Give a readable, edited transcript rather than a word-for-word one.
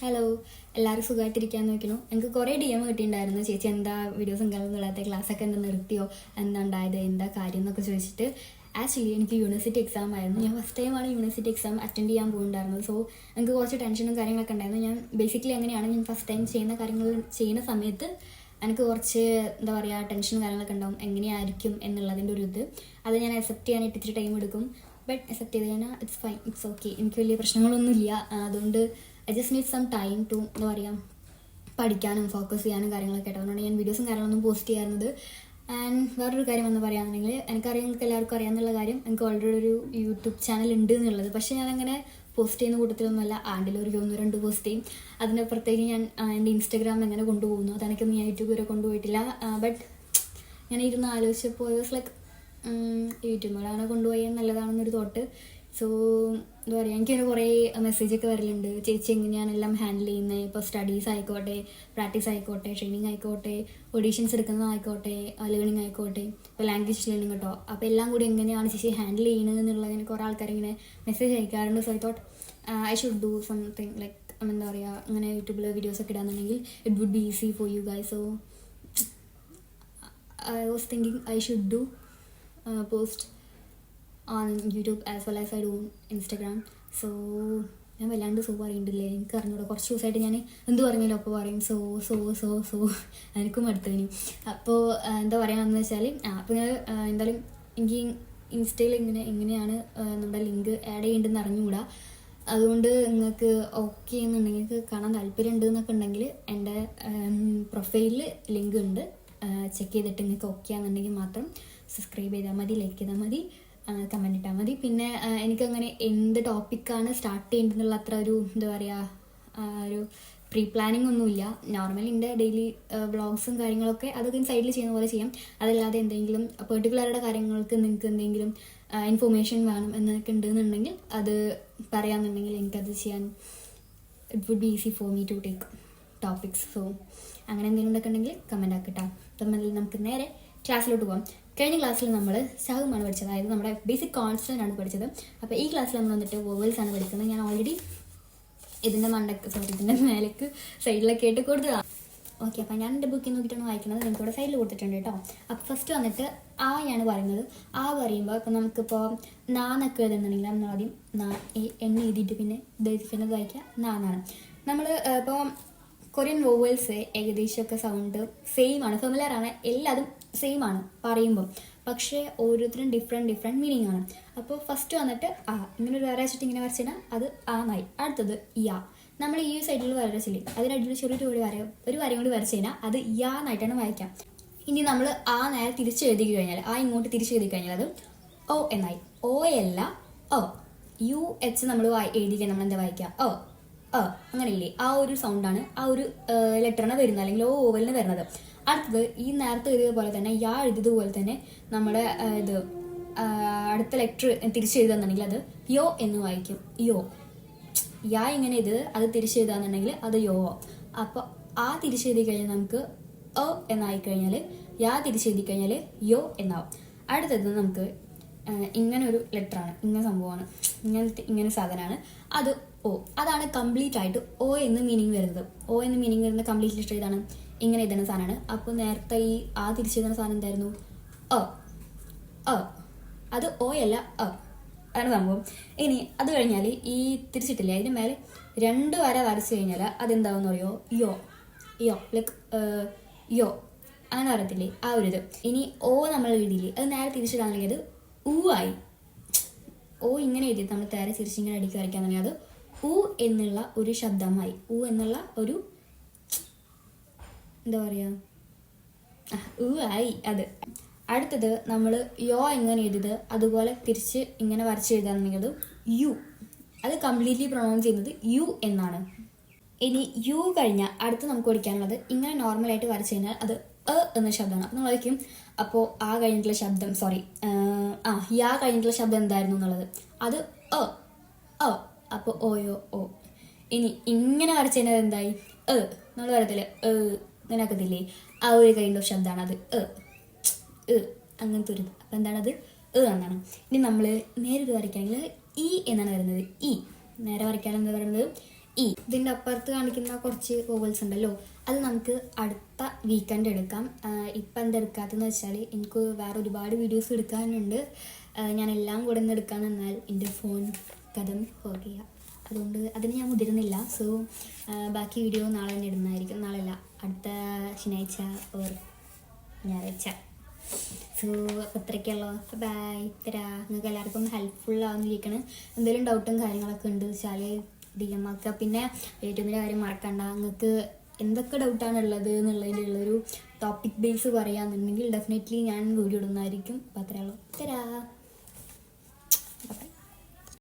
Hello, എല്ലാവരും സുഖമായിട്ടിരിക്കാന്ന് നോക്കുന്നു. എനിക്ക് കുറേ DM കിട്ടിയിട്ടുണ്ടായിരുന്നു, ചേച്ചി എന്താ വീഡിയോസും കാര്യങ്ങളൊക്കെ ക്ലാസ്സൊക്കെ എന്താ നിർത്തിയോ, എന്താ ഉണ്ടായത്, എന്താ കാര്യം എന്നൊക്കെ ചോദിച്ചിട്ട്. ആക്ച്വലി എനിക്ക് യൂണിവേഴ്സിറ്റി എക്സാം ആയിരുന്നു. ഞാൻ ഫസ്റ്റ് ടൈമാണ് യൂണിവേഴ്സിറ്റി എക്സാം അറ്റൻഡ് ചെയ്യാൻ പോകുന്നുണ്ടായിരുന്നത്. സോ എനിക്ക് കുറച്ച് ടെൻഷനും കാര്യങ്ങളൊക്കെ ഉണ്ടായിരുന്നു. ഞാൻ ബേസിക്കലി എങ്ങനെയാണ് ഞാൻ ഫസ്റ്റ് ടൈം ചെയ്യുന്ന കാര്യങ്ങൾ ചെയ്യുന്ന സമയത്ത് എനിക്ക് കുറച്ച് എന്താ പറയുക ടെൻഷനും കാര്യങ്ങളൊക്കെ ഉണ്ടാവും, എങ്ങനെയായിരിക്കും എന്നുള്ളതിൻ്റെ ഒരു ഇത്. അത് ഞാൻ അക്സെപ്റ്റ് ചെയ്യാനായിട്ട് ഇത്തിരി ടൈം എടുക്കും. ബട്ട് അക്സെപ്റ്റ് ചെയ്ത് കഴിഞ്ഞാൽ ഇറ്റ്സ് ഫൈൻ, ഇറ്റ്സ് ഓക്കെ. എനിക്ക് വലിയ പ്രശ്നങ്ങളൊന്നുമില്ല. അതുകൊണ്ട് I just need some time to എന്താ പറയുക പഠിക്കാനും ഫോക്കസ് ചെയ്യാനും കാര്യങ്ങളൊക്കെ ആയിട്ട്. അതുകൊണ്ട് ഞാൻ വീഡിയോസും കാര്യങ്ങളൊന്നും പോസ്റ്റ് ചെയ്യാറുന്നത്. ആൻഡ് വേറൊരു കാര്യം എന്ന് പറയുകയാണെന്നുണ്ടെങ്കിൽ, എനിക്കറിയാം നിങ്ങൾക്ക് എല്ലാവർക്കും അറിയാമെന്നുള്ള കാര്യം, എനിക്ക് ഓൾറെഡി ഒരു യൂട്യൂബ് ചാനൽ ഉണ്ട് എന്നുള്ളത്. പക്ഷേ ഞാനങ്ങനെ പോസ്റ്റ് ചെയ്യുന്ന കൂട്ടത്തിലൊന്നുമല്ല. ആണ്ടിലൊരു 1-2 പോസ്റ്റ് ചെയ്യും. അതിനപ്പുറത്തേക്ക് ഞാൻ എൻ്റെ ഇൻസ്റ്റാഗ്രാം എങ്ങനെ കൊണ്ടുപോകുന്നു, അതെനിക്കൊന്നും ഞാൻ യൂട്യൂബ് വരെ കൊണ്ടുപോയിട്ടില്ല. ബട്ട് ഞാൻ ഇരുന്ന് ആലോചിച്ചപ്പോൾ വാസ് ലൈക്ക് യൂട്യൂബിൽ അങ്ങനെ കൊണ്ടുപോയാൽ നല്ലതാണെന്നൊരു തോട്ട്. സോ എന്താ പറയുക, എനിക്കതിന് കുറേ മെസ്സേജൊക്കെ വരലുണ്ട്, ചേച്ചി എങ്ങനെയാണ് എല്ലാം ഹാൻഡിൽ ചെയ്യുന്നത്. ഇപ്പോൾ സ്റ്റഡീസ് ആയിക്കോട്ടെ, പ്രാക്ടീസ് ആയിക്കോട്ടെ, ട്രെയിനിങ് ആയിക്കോട്ടെ, ഓഡീഷൻസ് എടുക്കുന്നതായിക്കോട്ടെ, ലേണിംഗ് ആയിക്കോട്ടെ, ഇപ്പോൾ ലാംഗ്വേജ് ലേണിംഗ് കേട്ടോ. അപ്പോൾ എല്ലാം കൂടി എങ്ങനെയാണ് ചേച്ചി ഹാൻഡിൽ ചെയ്യുന്നത് എന്നുള്ളതിന് കുറേ ആൾക്കാർ ഇങ്ങനെ മെസ്സേജ് അയക്കാറുണ്ട്. So I thought I should do something like എന്താ പറയുക, അങ്ങനെ യൂട്യൂബിൽ വീഡിയോസൊക്കെ ഇടാന്നുണ്ടെങ്കിൽ it would be easy for you guys. So I was thinking I should do post on YouTube as well as I do on Instagram. So ഞാൻ വല്ലാണ്ട് പറയുന്നുണ്ടല്ലേ, എനിക്ക് അറിഞ്ഞൂടെ. കുറച്ച് ദിവസമായിട്ട് ഞാൻ എന്ത് പറഞ്ഞാലും അപ്പോൾ പറയും സോ എനിക്കും അടുത്തതിന്. അപ്പോൾ എന്താ പറയുകയെന്ന് വെച്ചാൽ അപ്പോൾ ഞാൻ എന്തായാലും എനിക്ക് ഇൻസ്റ്റയിൽ എങ്ങനെയാണ് നമ്മുടെ ലിങ്ക് ആഡ് ചെയ്യേണ്ടതെന്ന് അറിഞ്ഞുകൂടാ. അതുകൊണ്ട് നിങ്ങൾക്ക് ഓക്കെ എന്നുണ്ടെങ്കിൽ, നിങ്ങൾക്ക് കാണാൻ താല്പര്യം ഉണ്ട് എന്നൊക്കെ ഉണ്ടെങ്കിൽ എൻ്റെ പ്രൊഫൈലിൽ ലിങ്ക് ഉണ്ട്. ചെക്ക് ചെയ്തിട്ട് നിങ്ങൾക്ക് ഓക്കെ ആണെന്നുണ്ടെങ്കിൽ മാത്രം സബ്സ്ക്രൈബ് ചെയ്താൽ മതി, ലൈക്ക് ചെയ്താൽ മതി, കമൻറ്റ് ഇട്ടാൽ മതി. പിന്നെ എനിക്കങ്ങനെ എന്ത് ടോപ്പിക്കാണ് സ്റ്റാർട്ട് ചെയ്യേണ്ടതെന്നുള്ള അത്ര ഒരു എന്താ പറയുക ഒരു പ്രീ പ്ലാനിങ് ഒന്നുമില്ല. നോർമലി എൻ്റെ ഡെയിലി വ്ളോഗ്സും കാര്യങ്ങളൊക്കെ അതൊക്കെ സൈഡിൽ ചെയ്യുന്ന പോലെ ചെയ്യാം. അതല്ലാതെ എന്തെങ്കിലും പെർട്ടിക്കുലറുടെ കാര്യങ്ങൾക്ക് നിങ്ങൾക്ക് എന്തെങ്കിലും ഇൻഫോർമേഷൻ വേണം എന്നൊക്കെ ഉണ്ടെന്നുണ്ടെങ്കിൽ അത് പറയാമെന്നുണ്ടെങ്കിൽ എനിക്കത് ചെയ്യാൻ it would be easy for me to take topics. So അങ്ങനെ എന്തെങ്കിലും ഒക്കെ ഉണ്ടെങ്കിൽ കമൻ്റ് ആക്കിട്ടാം. അപ്പം നമുക്ക് നേരെ ക്ലാസ്സിലോട്ട് പോകാം. കഴിഞ്ഞ ക്ലാസ്സിൽ നമ്മൾ സഹമാണ് പഠിച്ചത്, അതായത് നമ്മുടെ ബേസിക് കോൺസ്റ്റൻ്റ് ആണ് പഠിച്ചത്. അപ്പോൾ ഈ ക്ലാസ്സിൽ നമ്മൾ വന്നിട്ട് വോവൽസ് ആണ് പഠിക്കുന്നത്. ഞാൻ ഓൾറെഡി ഇതിൻ്റെ മേലേക്ക് സൈഡിലൊക്കെ ആയിട്ട് കൊടുത്തതാണ്. ഓക്കെ, അപ്പോൾ ഞാൻ എൻ്റെ ബുക്കിൽ നോക്കിയിട്ടാണ് വായിക്കുന്നത്. നിങ്ങൾക്ക് ഇവിടെ സൈഡിൽ കൊടുത്തിട്ടുണ്ട് കേട്ടോ. അപ്പോൾ ഫസ്റ്റ് വന്നിട്ട് ആണ് പറയുന്നത്. പറയുമ്പോൾ ഇപ്പോൾ നമുക്കിപ്പോൾ നാന്നൊക്കെ എഴുതുന്നുണ്ടെങ്കിൽ നമ്മൾ ആദ്യം എണ്ണ എഴുതിയിട്ട് പിന്നെ ഉദ്ദേശിക്കുന്നത് വായിക്കുക നാന്നാണ്. നമ്മൾ ഇപ്പോൾ കൊറിയൻ വോവൽസ് ഏകദേശമൊക്കെ സൗണ്ട് സെയിം ആണ്, ഫെമിലർ ആണ്, എല്ലാതും സെയിം ആണ് പറയുമ്പോൾ. പക്ഷേ ഓരോരുത്തരും ഡിഫറെൻറ്റ് മീനിങ് ആണ്. അപ്പോൾ ഫസ്റ്റ് വന്നിട്ട് ഇങ്ങനെ ഒരു വരച്ചിട്ട് ഇങ്ങനെ വരച്ചാൽ അത് ആന്നായി. അടുത്തത് യാ. നമ്മൾ ഈ സൈഡിൽ വരച്ചില്ലേ, അതിനടിയിൽ ചെറിയൊരു ഒരു വരയും കൂടി വരച്ച് കഴിഞ്ഞാൽ അത് യാ എന്നായിട്ടാണ് വായിക്കാം. ഇനി നമ്മൾ നേരെ തിരിച്ചെഴുതി കഴിഞ്ഞാൽ, ഇങ്ങോട്ട് തിരിച്ചെഴുതി കഴിഞ്ഞാൽ അത് ഓ എന്നായി. ഓ അല്ല ഓ. UH നമ്മൾ എഴുതി കഴിഞ്ഞാൽ നമ്മൾ എന്താ വായിക്കുക? അങ്ങനെയില്ലേ, ഒരു സൗണ്ടാണ്, ഒരു ലെറ്ററാണ് വരുന്നത്, അല്ലെങ്കിൽ ഓവലിന് വരുന്നത്. അടുത്തത് ഈ നേരത്തെ എഴുതിയ പോലെ തന്നെ എഴുതിയതുപോലെ തന്നെ നമ്മുടെ ഇത് അടുത്ത ലെറ്റർ തിരിച്ചെഴുതാന്നുണ്ടെങ്കിൽ അത് യോ എന്ന് വായിക്കും. യോ. ഇങ്ങനെ ഇത് അത് തിരിച്ചെഴുതാന്നുണ്ടെങ്കിൽ അത് യോ. അപ്പോൾ തിരിച്ചെഴുതി കഴിഞ്ഞാൽ നമുക്ക് എന്നായിക്കഴിഞ്ഞാൽ തിരിച്ചെഴുതി കഴിഞ്ഞാൽ യോ എന്നാവും. അടുത്തത് നമുക്ക് ഇങ്ങനെ ഒരു ലെറ്ററാണ്, ഇങ്ങനെ സംഭവമാണ്, ഇങ്ങനെ സാധനമാണ്, അത് ഓ. അതാണ് കംപ്ലീറ്റ് ആയിട്ട് ഓ എന്ന് മീനിങ് വരുന്നത്. ഓ എന്ന് മീനിങ് വരുന്ന കംപ്ലീറ്റ് ലെറ്റർ ഇതാണ്, ഇങ്ങനെ എഴുതുന്ന സാധനമാണ്. അപ്പോൾ നേരത്തെ ഈ തിരിച്ചെഴുതുന്ന സാധനം എന്തായിരുന്നു? അത് ഓ അല്ല അതാണ് സംഭവം. ഇനി അത് കഴിഞ്ഞാൽ ഈ തിരിച്ചിട്ടില്ലേ, അതിന് മേലെ 2 വര വരച്ച് കഴിഞ്ഞാൽ അതെന്താവെന്ന് പറയുമോ? യോ ലൈക്ക് യോ അങ്ങനെ പറയത്തില്ലേ, ഒരു ഇത്. ഇനി ഓ നമ്മൾ എഴുതിയില്ലേ, അത് നേരെ തിരിച്ചിടാണെങ്കിൽ അത് ആയി. ഓ ഇങ്ങനെ എഴുതിയിട്ട് നമ്മൾ നേരെ തിരിച്ചിങ്ങനെ അടിക്കി വരയ്ക്കാന്നുണ്ടെങ്കിൽ അത് എന്നുള്ള ഒരു ശബ്ദമായി. എന്നുള്ള ഒരു എന്താ പറയുക ആയി അത്. അടുത്തത് നമ്മൾ യോ എങ്ങനെ എഴുതിയത് അതുപോലെ തിരിച്ച് ഇങ്ങനെ വരച്ച് എഴുതാന്നുണ്ടെങ്കിൽ അത് യു. അത് കംപ്ലീറ്റ്ലി പ്രൊണൗൺസ് ചെയ്യുന്നത് യു എന്നാണ്. ഇനി യു കഴിഞ്ഞാൽ അടുത്ത് നമുക്ക് പഠിക്കാനുള്ളത് ഇങ്ങനെ നോർമലായിട്ട് വരച്ച് കഴിഞ്ഞാൽ അത് എന്ന ശബ്ദമാണ്. അപ്പോൾ നമ്മൾ വയ്ക്കും. അപ്പോൾ കഴിഞ്ഞിട്ടുള്ള ശബ്ദം കഴിഞ്ഞിട്ടുള്ള ശബ്ദം എന്തായിരുന്നു എന്നുള്ളത് അത് അപ്പോൾ ഓയോ ഓ. ഇനി ഇങ്ങനെ വരച്ച് കഴിഞ്ഞാൽ എന്തായി? നമ്മൾ വരത്തില്ല ഇങ്ങനെ ആക്കത്തില്ലേ, ഒരു കൈൻഡ് ഓഫ് ശബ്ദമാണ് അത് അങ്ങനത്തെ ഒരു. അപ്പം എന്താണത്? എന്നാണ്. ഇനി നമ്മൾ നേരെ ഇത് വരയ്ക്കുകയാണെങ്കിൽ എന്നാണ് വരുന്നത്. നേരെ വരയ്ക്കാൻ എന്താ പറയുന്നത്? ഇതിൻ്റെ അപ്പുറത്ത് കാണിക്കുന്ന കുറച്ച് വോവൽസ് ഉണ്ടല്ലോ, അത് നമുക്ക് അടുത്ത വീക്കെൻഡ് എടുക്കാം. ഇപ്പം എന്താ എടുക്കാത്തതെന്ന് വെച്ചാൽ എനിക്ക് വേറെ ഒരുപാട് വീഡിയോസ് എടുക്കാനുണ്ട്. ഞാൻ എല്ലാം കൂടെ ഒന്ന് എടുക്കാൻ നിന്നാൽ എൻ്റെ ഫോൺ കഥം പോകുക. അതുകൊണ്ട് അതിന് ഞാൻ മുതിരുന്നില്ല. സോ ബാക്കി വീഡിയോ നാളെ തന്നെ ഇടുന്നതായിരിക്കും. നാളെയല്ല, അടുത്ത ശനിയാഴ്ച ഓർ ഞായറാഴ്ച. സോ അപ്പോൾ ഇത്രയ്ക്കുള്ളൂ. ബൈ. തരാ. നിങ്ങൾക്ക് എല്ലാവർക്കും ഹെൽപ്ഫുൾ ആവുന്നിരിക്കണം. എന്തെങ്കിലും ഡൗട്ടും കാര്യങ്ങളൊക്കെ ഉണ്ട് വെച്ചാൽ DM ആക്കുക. പിന്നെ യൂട്യൂബിൻ്റെ കാര്യം മറക്കണ്ട. നിങ്ങൾക്ക് എന്തൊക്കെ ഡൗട്ടാണ് ഉള്ളത് എന്നുള്ളതിൻ്റെ ഉള്ളൊരു ടോപ്പിക് ബേസ് പറയുകയാണെന്നുണ്ടെങ്കിൽ ഡെഫിനറ്റ്ലി ഞാൻ വീഡിയോ ഇടുന്നതായിരിക്കും. അപ്പോൾ അത്രയുള്ളൂ. തരാ.